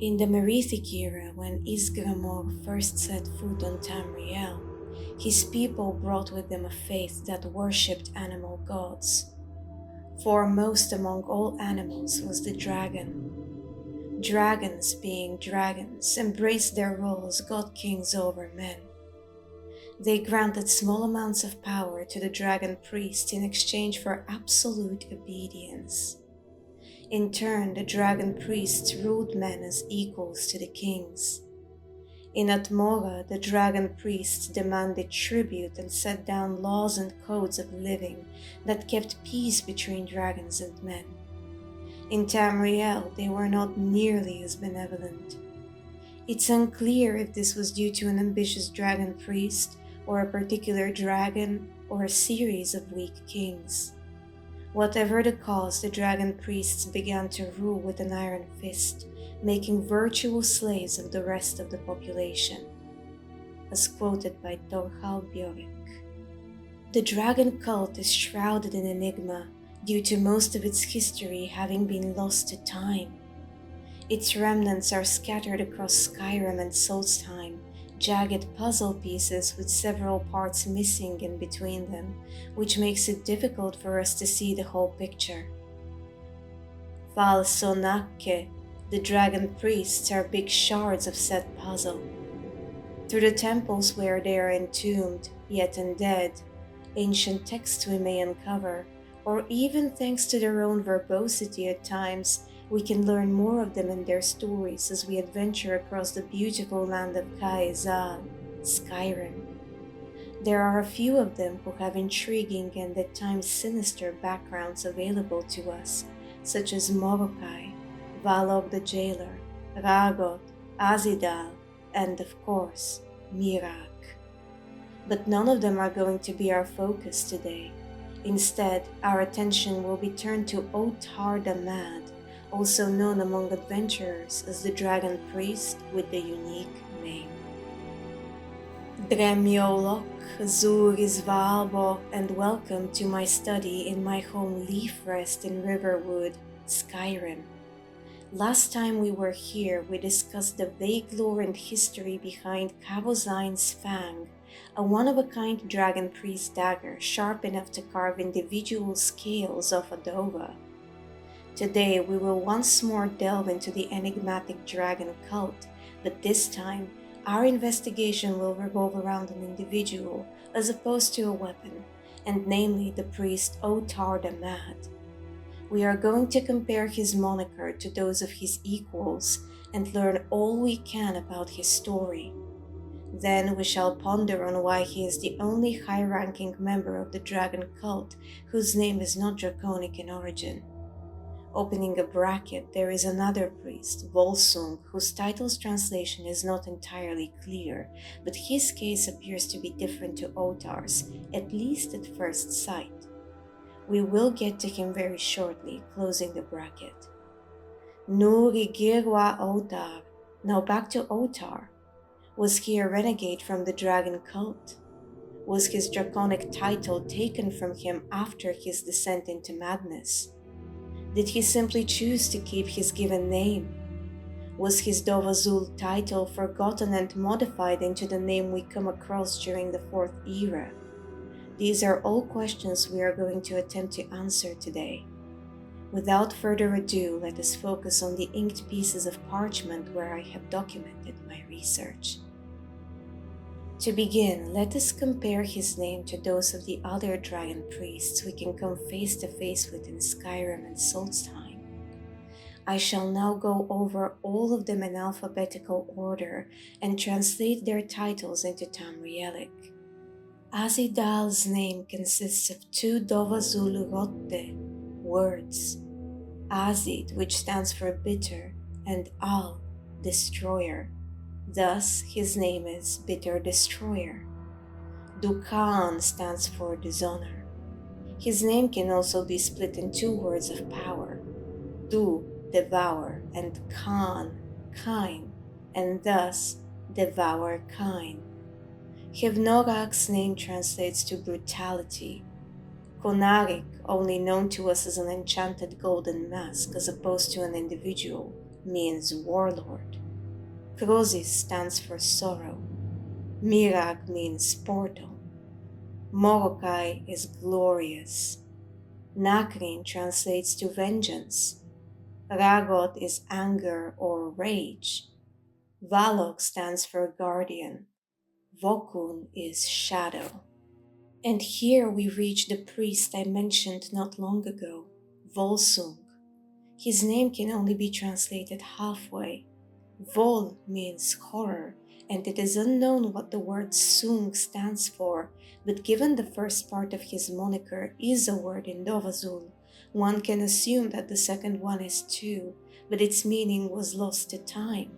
In the Merithic era, when Isgramor first set foot on Tamriel, his people brought with them a faith that worshipped animal gods. Foremost among all animals was the dragon. Dragons, being dragons, embraced their role as god-kings over men. They granted small amounts of power to the dragon priest in exchange for absolute obedience. In turn, the dragon priests ruled men as equals to the kings. In Atmora, the dragon priests demanded tribute and set down laws and codes of living that kept peace between dragons and men. In Tamriel, they were not nearly as benevolent. It's unclear if this was due to an ambitious dragon priest, or a particular dragon, or a series of weak kings. Whatever the cause, the dragon priests began to rule with an iron fist, making virtual slaves of the rest of the population, as quoted by Thorhall Bjork. The dragon cult is shrouded in enigma due to most of its history having been lost to time. Its remnants are scattered across Skyrim and Solstheim, jagged puzzle pieces with several parts missing in between them, which makes it difficult for us to see the whole picture. Valsonakke, the dragon priests, are big shards of said puzzle. Through the temples where they are entombed, yet undead, ancient texts we may uncover, or even thanks to their own verbosity at times, we can learn more of them and their stories as we adventure across the beautiful land of Kaezal, Skyrim. There are a few of them who have intriguing and at times sinister backgrounds available to us, such as Morokai, Valog the Jailer, Ragot, Azidal, and of course, Mirak. But none of them are going to be our focus today. Instead, our attention will be turned to Otar the Mad, also known among adventurers as the Dragon Priest with the unique name. Drem Yol Lok, Zur Isvalbo, and welcome to my study in my home Leaf Rest in Riverwood, Skyrim. Last time we were here, we discussed the vague lore and history behind Kavozain's Fang, a one-of-a-kind dragon priest dagger sharp enough to carve individual scales off a dova. Today we will once more delve into the enigmatic dragon cult, but this time our investigation will revolve around an individual as opposed to a weapon, and namely the priest Otar the Mad. We are going to compare his moniker to those of his equals and learn all we can about his story. Then we shall ponder on why he is the only high-ranking member of the dragon cult whose name is not Draconic in origin. Opening a bracket, there is another priest, Volsung, whose title's translation is not entirely clear, but his case appears to be different to Otar's, at least at first sight. We will get to him very shortly, closing the bracket. Nurigirwa Otar. Now back to Otar. Was he a renegade from the dragon cult? Was his draconic title taken from him after his descent into madness? Did he simply choose to keep his given name? Was his Dovazul title forgotten and modified into the name we come across during the Fourth Era? These are all questions we are going to attempt to answer today. Without further ado, let us focus on the inked pieces of parchment where I have documented my research. To begin, let us compare his name to those of the other dragon priests we can come face to face with in Skyrim and Solstheim. I shall now go over all of them in alphabetical order and translate their titles into Tamrielic. Azidal's name consists of two Dovazulu Rotte words, Azid, which stands for bitter, and Al, destroyer. Thus, his name is Bitter Destroyer. Dukan stands for dishonor. His name can also be split in two words of power, Du, devour, and Khan, kind, and thus devour kind. Hivnorak's name translates to brutality. Konarik, only known to us as an enchanted golden mask as opposed to an individual, means warlord. Krosis stands for sorrow. Mirag means portal. Morokai is glorious. Nakrin translates to vengeance. Ragot is anger or rage. Valok stands for guardian. Vokun is shadow. And here we reach the priest I mentioned not long ago, Volsung. His name can only be translated halfway. Vol means horror, and it is unknown what the word Sung stands for, but given the first part of his moniker is a word in Dovazul, one can assume that the second one is too, but its meaning was lost to time.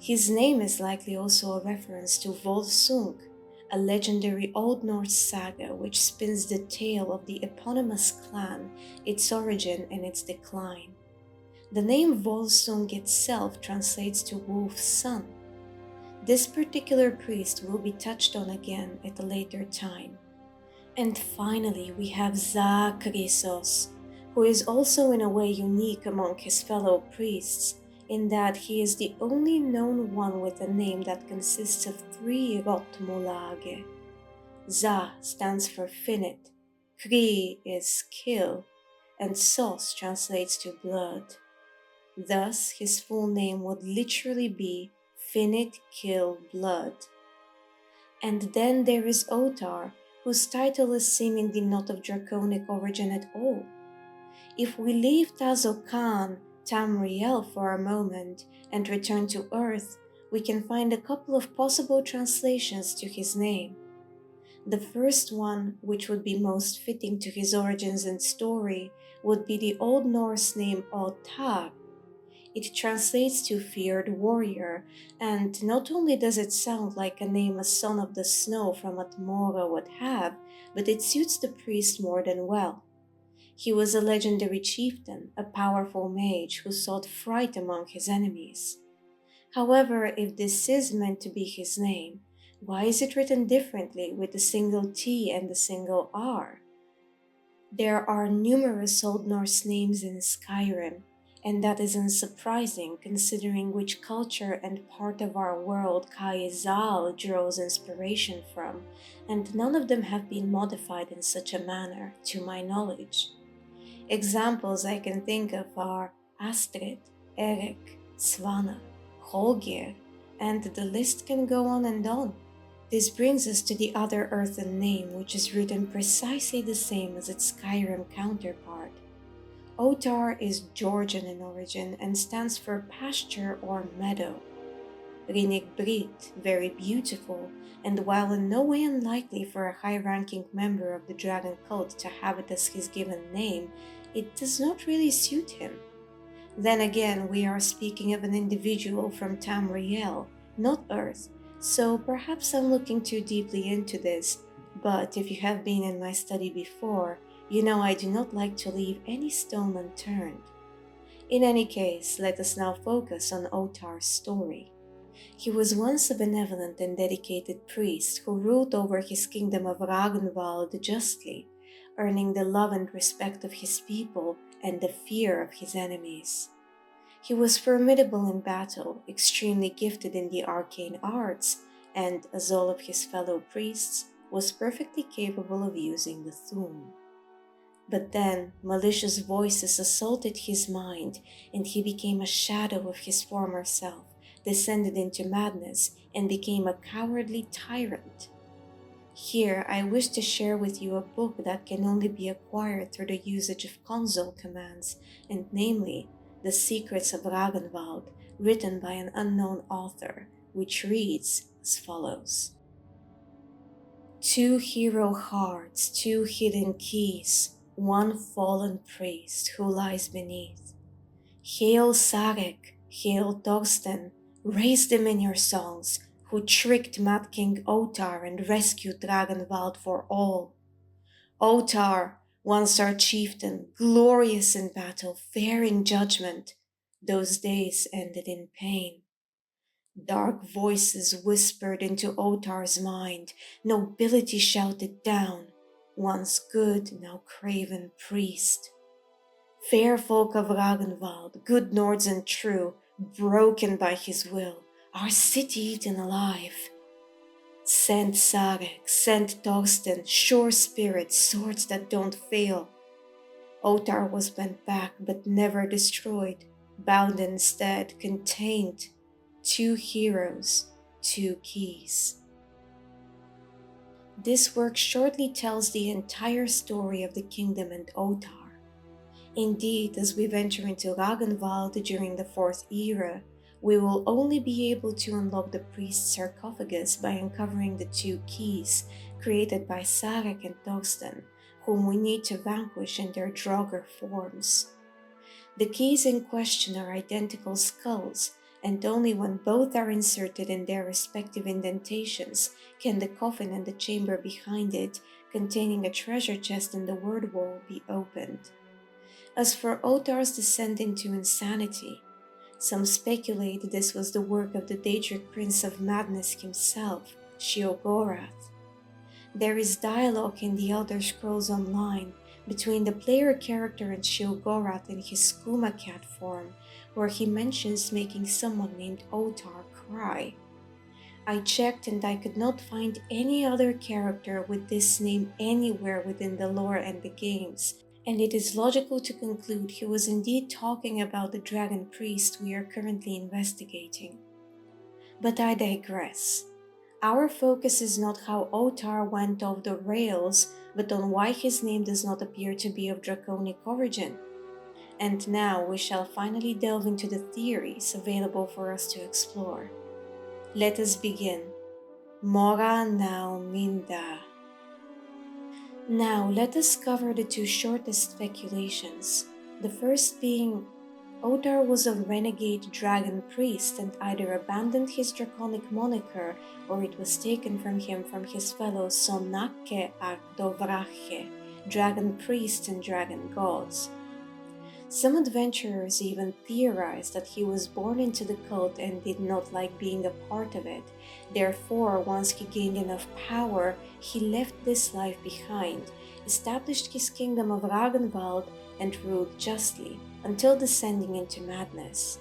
His name is likely also a reference to Volsung, a legendary Old Norse saga which spins the tale of the eponymous clan, its origin and its decline. The name Volsung itself translates to wolf's son. This particular priest will be touched on again at a later time. And finally, we have Zakrisos, who is also in a way unique among his fellow priests, in that he is the only known one with a name that consists of 3 rotmolage. Za stands for finite, Kri is kill, and Sos translates to blood. Thus, his full name would literally be Finite Kill Blood. And then there is Otar, whose title is seemingly not of Draconic origin at all. If we leave Tazokan, Tamriel for a moment and return to Earth, we can find a couple of possible translations to his name. The first one, which would be most fitting to his origins and story, would be the Old Norse name Otar. It translates to feared warrior, and not only does it sound like a name a son of the snow from Atmora would have, but it suits the priest more than well. He was a legendary chieftain, a powerful mage who sought fright among his enemies. However, if this is meant to be his name, why is it written differently with a single T and a single R? There are numerous Old Norse names in Skyrim, and that is unsurprising considering which culture and part of our world Kaizal draws inspiration from, and none of them have been modified in such a manner, to my knowledge. Examples I can think of are Astrid, Erik, Svana, Holgir, and the list can go on and on. This brings us to the other earthen name, which is written precisely the same as its Skyrim counterpart. Otar is Georgian in origin and stands for pasture or meadow. Rinig Brit, very beautiful, and while in no way unlikely for a high-ranking member of the dragon cult to have it as his given name, it does not really suit him. Then again, we are speaking of an individual from Tamriel, not Earth, so perhaps I'm looking too deeply into this, but if you have been in my study before, you know I do not like to leave any stone unturned. In any case, let us now focus on Otar's story. He was once a benevolent and dedicated priest who ruled over his kingdom of Ragnvald justly, earning the love and respect of his people and the fear of his enemies. He was formidable in battle, extremely gifted in the arcane arts, and, as all of his fellow priests, was perfectly capable of using the Thu'um. But then, malicious voices assaulted his mind, and he became a shadow of his former self, descended into madness, and became a cowardly tyrant. Here, I wish to share with you a book that can only be acquired through the usage of console commands, and namely, The Secrets of Ragnvald, written by an unknown author, which reads as follows. 2 hero hearts, 2 hidden keys, 1 fallen priest who lies beneath. Hail Sarek, hail Thorsten, raise them in your songs, who tricked Mad King Otar and rescued Ragnvald for all. Otar, once our chieftain, glorious in battle, fair in judgment, those days ended in pain. Dark voices whispered into Otar's mind, nobility shouted down, once good, now craven priest. Fair folk of Ragnvald, good Nords and true, broken by his will, our city eaten alive. Send Sarek, send Thorsten, sure spirits, swords that don't fail. Otar was bent back but never destroyed, bound instead, contained. 2 heroes, 2 keys. This work shortly tells the entire story of the kingdom and Otar. Indeed, as we venture into Ragnvald during the 4th era, we will only be able to unlock the priest's sarcophagus by uncovering the 2 keys created by Sarek and Thorsten, whom we need to vanquish in their Draugr forms. The keys in question are identical skulls, and only when both are inserted in their respective indentations can the coffin and the chamber behind it, containing a treasure chest in the word wall, be opened. As for Otar's descent into insanity, some speculate this was the work of the Daedric Prince of Madness himself, Sheogorath. There is dialogue in the Elder Scrolls Online between the player character and Sheogorath in his skooma cat form, where he mentions making someone named Otar cry. I checked and I could not find any other character with this name anywhere within the lore and the games, and it is logical to conclude he was indeed talking about the dragon priest we are currently investigating. But I digress. Our focus is not how Otar went off the rails, but on why his name does not appear to be of Draconic origin. And now we shall finally delve into the theories available for us to explore. Let us begin. Mora now Minda. Now let us cover the 2 shortest speculations. The first being, Otar was a renegade dragon priest and either abandoned his draconic moniker or it was taken from him from his fellow Sonnakke Dovrache, dragon priests and dragon gods. Some adventurers even theorize that he was born into the cult and did not like being a part of it. Therefore, once he gained enough power, he left this life behind, established his kingdom of Ragnvald, and ruled justly until descending into madness.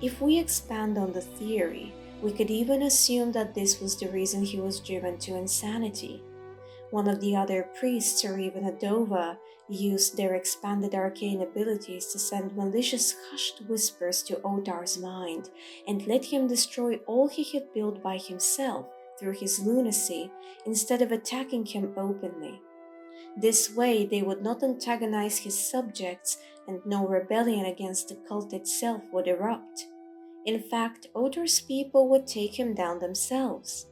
If we expand on the theory, we could even assume that this was the reason he was driven to insanity. One of the other priests, or even a Dova, used their expanded arcane abilities to send malicious hushed whispers to Otar's mind and let him destroy all he had built by himself through his lunacy instead of attacking him openly. This way they would not antagonize his subjects and no rebellion against the cult itself would erupt. In fact, Otar's people would take him down themselves.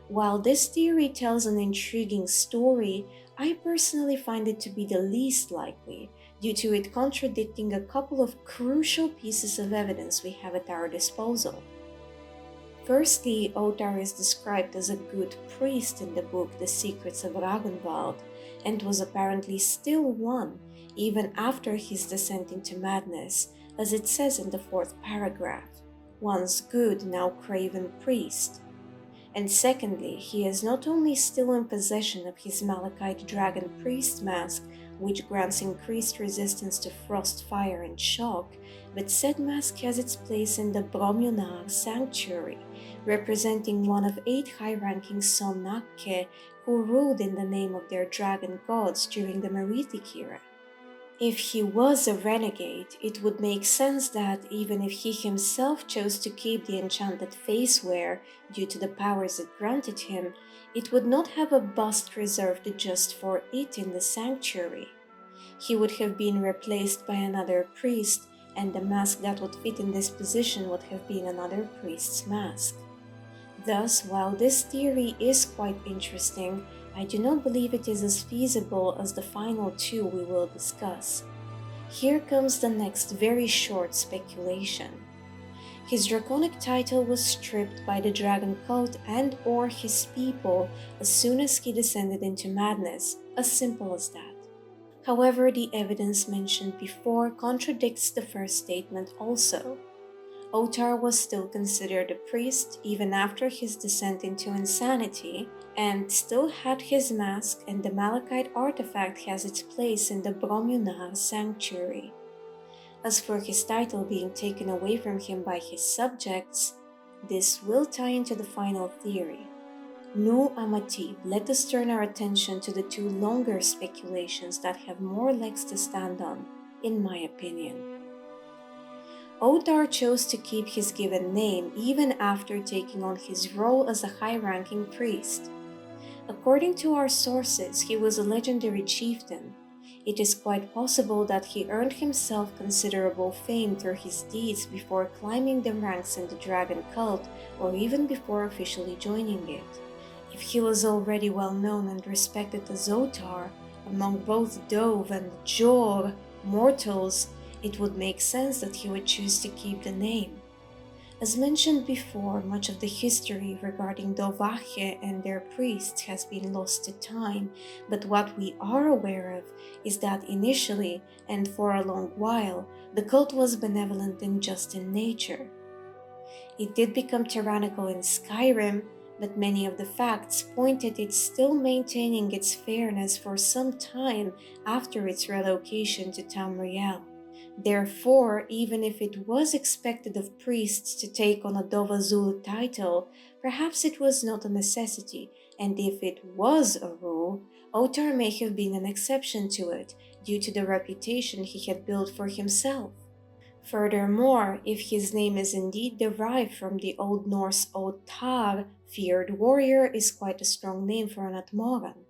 While this theory tells an intriguing story, I personally find it to be the least likely, due to it contradicting a couple of crucial pieces of evidence we have at our disposal. Firstly, Otar is described as a good priest in the book The Secrets of Ragnvald, and was apparently still one even after his descent into madness, as it says in the 4th paragraph, once good, now craven priest. And secondly, he is not only still in possession of his Malachite dragon priest mask, which grants increased resistance to frost, fire, and shock, but said mask has its place in the Bromjunar sanctuary, representing one of 8 high-ranking Sonnakke who ruled in the name of their dragon gods during the Merethic era. If he was a renegade, it would make sense that even if he himself chose to keep the enchanted face wear due to the powers it granted him, it would not have a bust reserved just for it in the sanctuary. He would have been replaced by another priest, and the mask that would fit in this position would have been another priest's mask. Thus, while this theory is quite interesting, I do not believe it is as feasible as the final 2 we will discuss. Here comes the next very short speculation. His draconic title was stripped by the dragon cult and or his people as soon as he descended into madness, as simple as that. However, the evidence mentioned before contradicts the first statement also. Otar was still considered a priest even after his descent into insanity, and still had his mask, and the Malachite artifact has its place in the Bromjunar sanctuary. As for his title being taken away from him by his subjects, this will tie into the final theory. Nu Amati, let us turn our attention to the two longer speculations that have more legs to stand on, in my opinion. Otar chose to keep his given name even after taking on his role as a high-ranking priest. According to our sources, he was a legendary chieftain. It is quite possible that he earned himself considerable fame through his deeds before climbing the ranks in the dragon cult, or even before officially joining it. If he was already well known and respected as Otar among both Dove and Jor mortals, it would make sense that he would choose to keep the name. As mentioned before, much of the history regarding Dovache and their priests has been lost to time, but what we are aware of is that initially, and for a long while, the cult was benevolent and just in nature. It did become tyrannical in Skyrim, but many of the facts point at it still maintaining its fairness for some time after its relocation to Tamriel. Therefore, even if it was expected of priests to take on a Dovazul title, perhaps it was not a necessity, and if it was a rule, Otar may have been an exception to it, due to the reputation he had built for himself. Furthermore, if his name is indeed derived from the Old Norse Otar, feared warrior is quite a strong name for an Atmoran.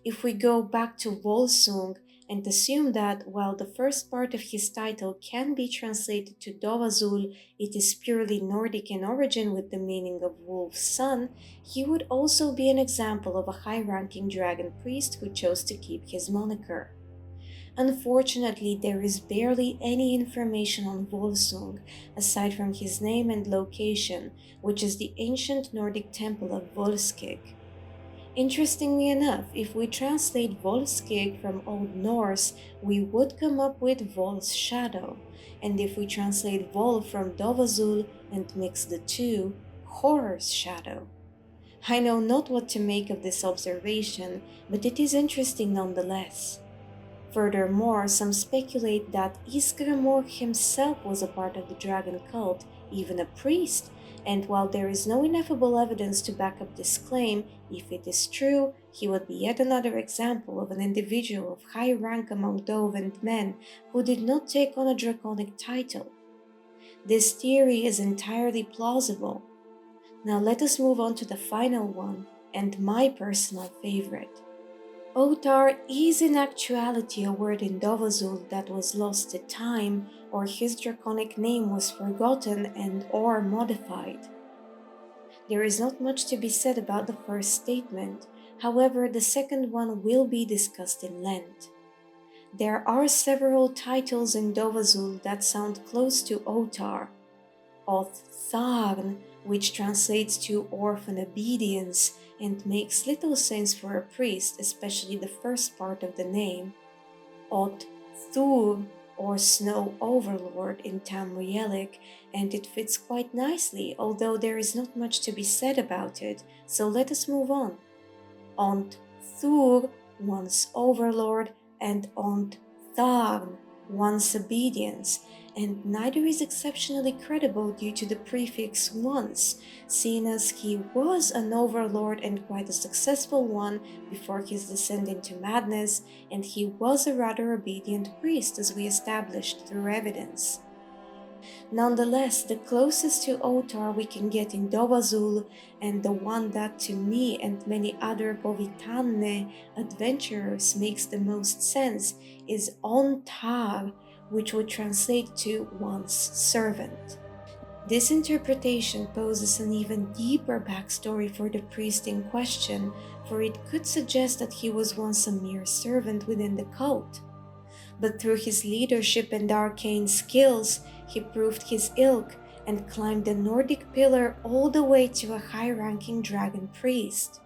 If we go back to Volsung and assume that, while the first part of his title can be translated to Dovazul, it is purely Nordic in origin with the meaning of wolf's son, he would also be an example of a high-ranking dragon priest who chose to keep his moniker. Unfortunately, there is barely any information on Volsung aside from his name and location, which is the ancient Nordic temple of Volskig. Interestingly enough, if we translate Volskig from Old Norse, we would come up with Vol's shadow, and if we translate Vol from Dovazul and mix the two, Horror's shadow. I know not what to make of this observation, but it is interesting nonetheless. Furthermore, some speculate that Isgramor himself was a part of the dragon cult, even a priest, and while there is no ineffable evidence to back up this claim, if it is true, he would be yet another example of an individual of high rank among Dove and men who did not take on a draconic title. This theory is entirely plausible. Now let us move on to the final one, and my personal favorite. Otar is in actuality a word in Dovazul that was lost to time, or his draconic name was forgotten and or modified. There is not much to be said about the first statement, however the second one will be discussed in length. There are several titles in Dovazul that sound close to Otar. Oth-Tharn, which translates to orphan obedience, and makes little sense for a priest, especially the first part of the name. Oth Thu'um, or Snow Overlord in Tamrielic, and it fits quite nicely, although there is not much to be said about it, so let us move on. Ont Thur, once Overlord, and Ont Tharn, once obedience, and neither is exceptionally credible due to the prefix once, seeing as he was an overlord and quite a successful one before his descent into madness, and he was a rather obedient priest as we established through evidence. Nonetheless, the closest to Otar we can get in Dovazul, and the one that to me and many other bovitaan adventurers makes the most sense, is Ontar, which would translate to one's servant. This interpretation poses an even deeper backstory for the priest in question, for it could suggest that he was once a mere servant within the cult. But through his leadership and arcane skills, he proved his ilk and climbed the Nordic pillar all the way to a high-ranking dragon priest.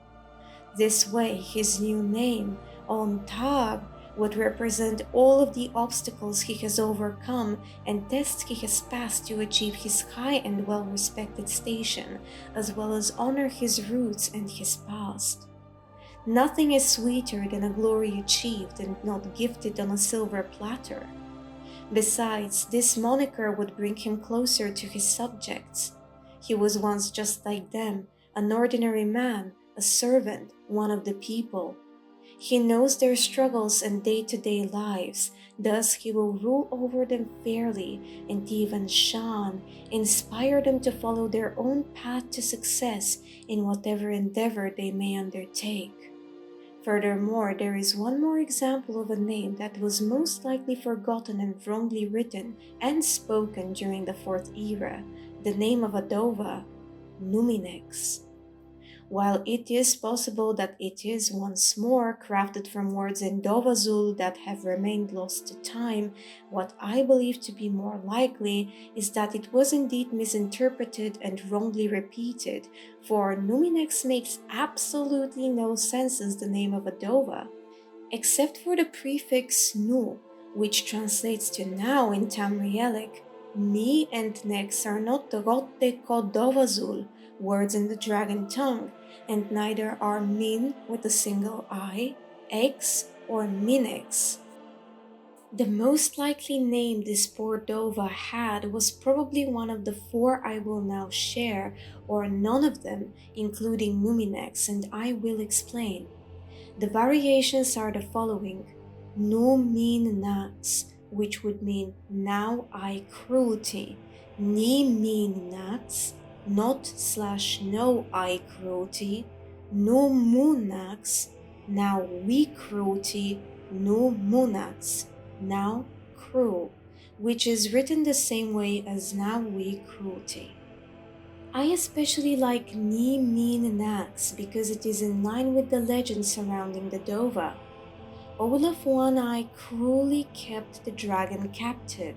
This way, his new name, Ontar, would represent all of the obstacles he has overcome and tests he has passed to achieve his high and well-respected station, as well as honor his roots and his past. Nothing is sweeter than a glory achieved and not gifted on a silver platter. Besides, this moniker would bring him closer to his subjects. He was once just like them, an ordinary man, a servant, one of the people. He knows their struggles and day-to-day lives, thus he will rule over them fairly and even inspire them to follow their own path to success in whatever endeavor they may undertake. Furthermore, there is one more example of a name that was most likely forgotten and wrongly written and spoken during the Fourth Era, the name of Adova, Numinex. While it is possible that it is once more crafted from words in Dovazul that have remained lost to time, what I believe to be more likely is that it was indeed misinterpreted and wrongly repeated, for Numinex makes absolutely no sense as the name of Adova, except for the prefix Nu, which translates to now in Tamrielic. Ni and Nex are not Rotte Kodovazul, words in the dragon tongue, and neither are Min with a single I, X, or Minex. The most likely name this poor Dova had was probably one of the four I will now share, or none of them, including Numinex, and I will explain. The variations are the following: Nu Min Nax, which would mean now I cruelty, Ni Min Nax, not/no I cruelty, Nu Munax, now we cruelty, Nu Munax, now cruel, which is written the same way as now we cruelty. I especially like Ni Min Nax because it is in line with the legend surrounding the Dova. Olaf One Eye cruelly kept the dragon captive.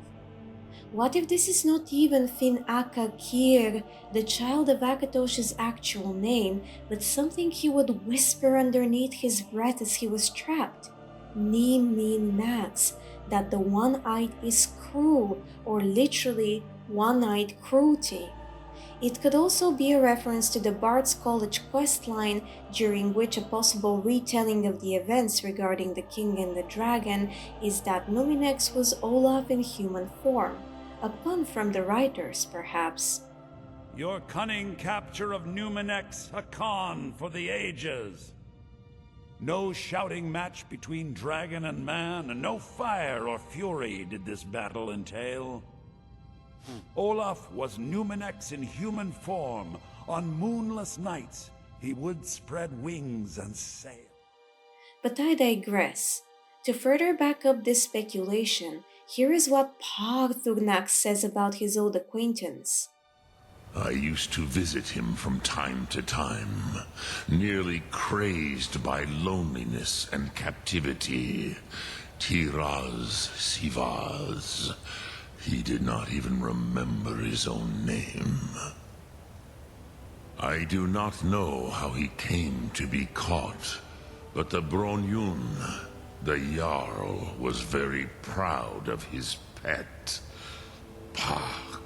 What if this is not even Fin Aka Kir, the child of Akatosh's actual name, but something he would whisper underneath his breath as he was trapped? Ni Min Nax, that the one-eyed is cruel, or literally one-eyed cruelty. It could also be a reference to the Bard's College questline, during which a possible retelling of the events regarding the king and the dragon is that Numinex was Olaf in human form. A pun from the writers, perhaps. Your cunning capture of Numinex, a con for the ages. No shouting match between dragon and man, and no fire or fury did this battle entail. Olaf was Numinex in human form. On moonless nights, he would spread wings and sail. But I digress. To further back up this speculation, here is what Parthurnax says about his old acquaintance. I used to visit him from time to time, nearly crazed by loneliness and captivity. Tiraz Sivaz. He did not even remember his own name. I do not know how he came to be caught, but the Bronyun, the Jarl, was very proud of his pet, Pak.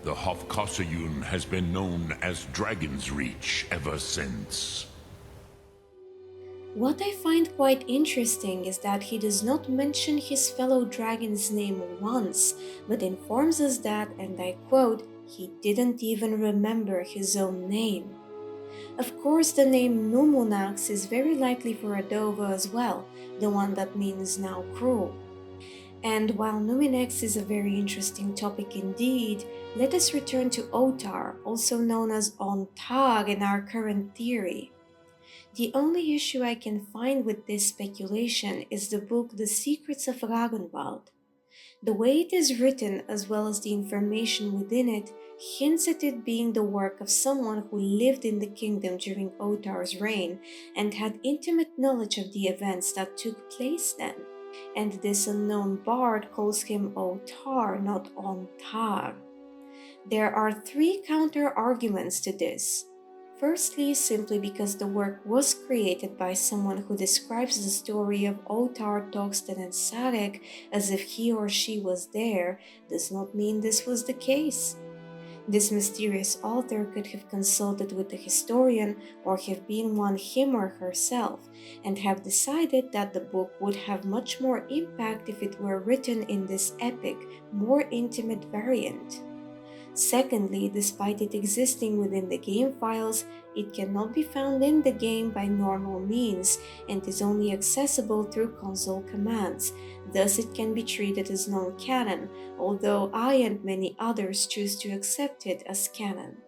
The Hofkossayun has been known as Dragon's Reach ever since. What I find quite interesting is that he does not mention his fellow dragon's name once, but informs us that, and I quote, he didn't even remember his own name. Of course, the name Numunax is very likely for Adova as well, the one that means now cruel. And while Numinex is a very interesting topic indeed, let us return to Otar, also known as Ontag in our current theory. The only issue I can find with this speculation is the book The Secrets of Ragnvald. The way it is written, as well as the information within it, hints at it being the work of someone who lived in the kingdom during Otar's reign and had intimate knowledge of the events that took place then. And this unknown bard calls him Otar, not Ontar. There are three counter-arguments to this. Firstly, simply because the work was created by someone who describes the story of Otar, Togsten, and Sarek as if he or she was there, does not mean this was the case. This mysterious author could have consulted with the historian or have been one him or herself, and have decided that the book would have much more impact if it were written in this epic, more intimate variant. Secondly, despite it existing within the game files, it cannot be found in the game by normal means and is only accessible through console commands. Thus it can be treated as non-canon, although I and many others choose to accept it as canon.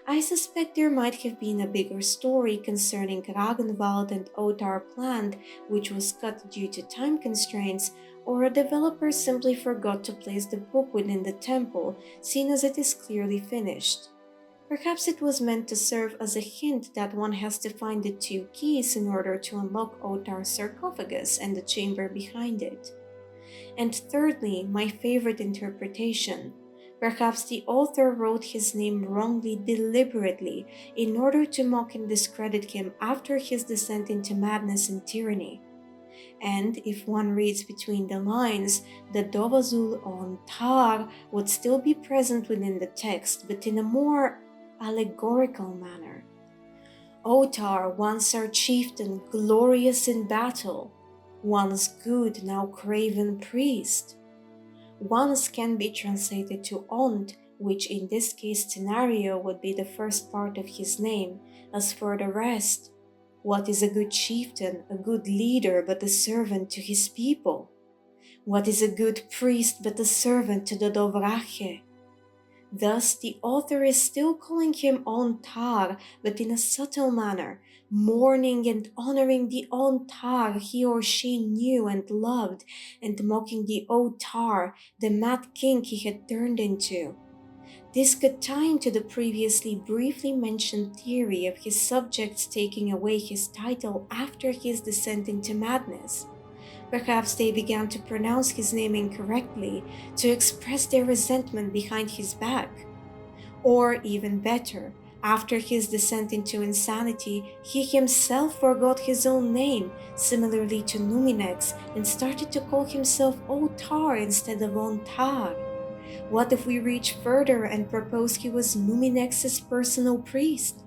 I suspect there might have been a bigger story concerning Ragnvald and Otar planned, which was cut due to time constraints, or a developer simply forgot to place the book within the temple, seeing as it is clearly finished. Perhaps it was meant to serve as a hint that one has to find the two keys in order to unlock Otar's sarcophagus and the chamber behind it. And thirdly, my favorite interpretation. Perhaps the author wrote his name wrongly deliberately in order to mock and discredit him after his descent into madness and tyranny. And if one reads between the lines, the Dovazul on Tar would still be present within the text, but in a more allegorical manner. Otar, once our chieftain, glorious in battle, once good, now craven priest. Once can be translated to Ont, which in this case scenario would be the first part of his name. As for the rest, what is a good chieftain, a good leader, but a servant to his people? What is a good priest but a servant to the Dovrache? Thus, the author is still calling him Ontar, but in a subtle manner, mourning and honoring the Ontar he or she knew and loved, and mocking the Otar, the mad king he had turned into. This could tie into the previously briefly mentioned theory of his subjects taking away his title after his descent into madness. Perhaps they began to pronounce his name incorrectly to express their resentment behind his back. Or even better, after his descent into insanity, he himself forgot his own name, similarly to Numinex, and started to call himself Otar instead of Ontar. What if we reach further and propose he was Numinex's personal priest?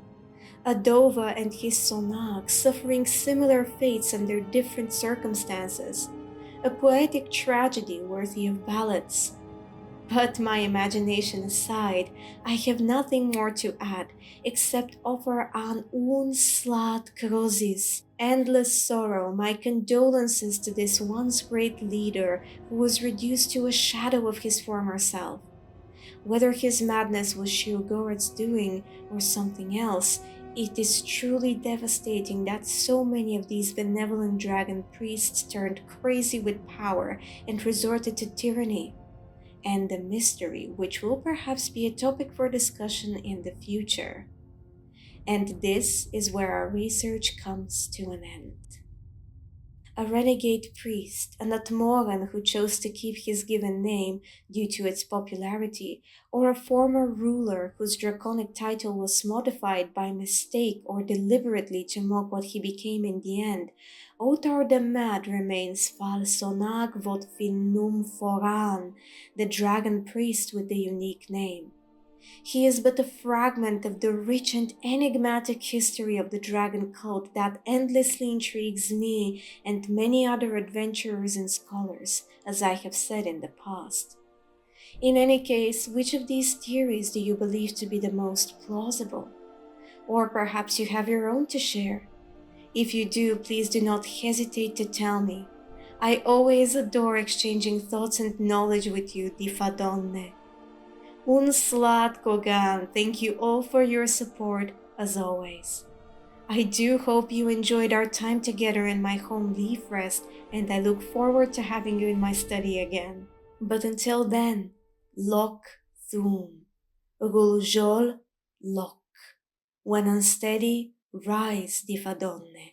Adova and his Sonak suffering similar fates under different circumstances, a poetic tragedy worthy of ballads. But my imagination aside, I have nothing more to add except offer an unslat crozis, endless sorrow, my condolences to this once great leader who was reduced to a shadow of his former self. Whether his madness was Shilgorod's doing or something else, it is truly devastating that so many of these benevolent dragon priests turned crazy with power and resorted to tyranny. And the mystery, which will perhaps be a topic for discussion in the future. And this is where our research comes to an end. A renegade priest, an Atmoran who chose to keep his given name due to its popularity, or a former ruler whose draconic title was modified by mistake or deliberately to mock what he became in the end, Otar the Mad remains Falsonag vot finnum foran, the dragon priest with the unique name. He is but a fragment of the rich and enigmatic history of the dragon cult that endlessly intrigues me and many other adventurers and scholars, as I have said in the past. In any case, which of these theories do you believe to be the most plausible? Or perhaps you have your own to share? If you do, please do not hesitate to tell me. I always adore exchanging thoughts and knowledge with you, Difadonne. Unslat Kogaan, thank you all for your support, as always. I do hope you enjoyed our time together in my home leaf rest, and I look forward to having you in my study again. But until then, Lok Thu'um, Drem Yol Lok. When unsteady, rise, Difadonne.